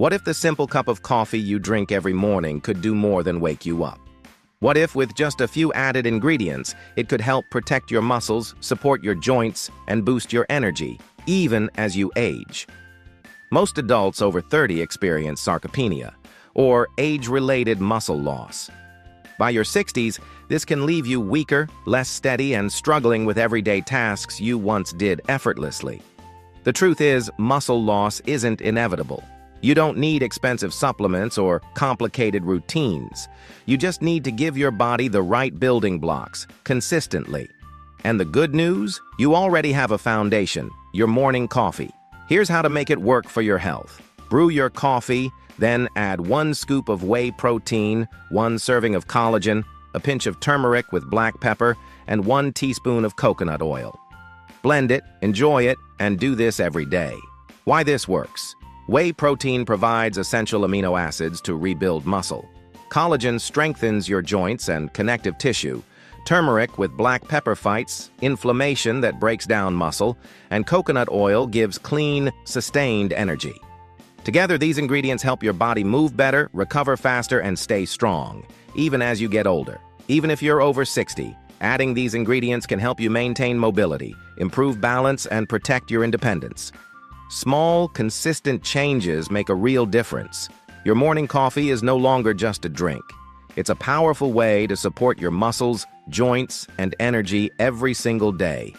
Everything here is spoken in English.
What if the simple cup of coffee you drink every morning could do more than wake you up? What if, with just a few added ingredients, it could help protect your muscles, support your joints, and boost your energy, even as you age? Most adults over 30 experience sarcopenia, or age-related muscle loss. By your 60s, this can leave you weaker, less steady, and struggling with everyday tasks you once did effortlessly. The truth is, muscle loss isn't inevitable. You don't need expensive supplements or complicated routines. You just need to give your body the right building blocks, consistently. And the good news? You already have a foundation, your morning coffee. Here's how to make it work for your health. Brew your coffee, then add 1 scoop of whey protein, 1 serving of collagen, a pinch of turmeric with black pepper, and 1 teaspoon of coconut oil. Blend it, enjoy it, and do this every day. Why this works? Whey protein provides essential amino acids to rebuild muscle. Collagen strengthens your joints and connective tissue. Turmeric with black pepper fights inflammation that breaks down muscle, and coconut oil gives clean, sustained energy. Together, these ingredients help your body move better, recover faster, and stay strong, even as you get older. Even if you're over 60, adding these ingredients can help you maintain mobility, improve balance, and protect your independence. Small, consistent changes make a real difference. Your morning coffee is no longer just a drink. It's a powerful way to support your muscles, joints, and energy every single day.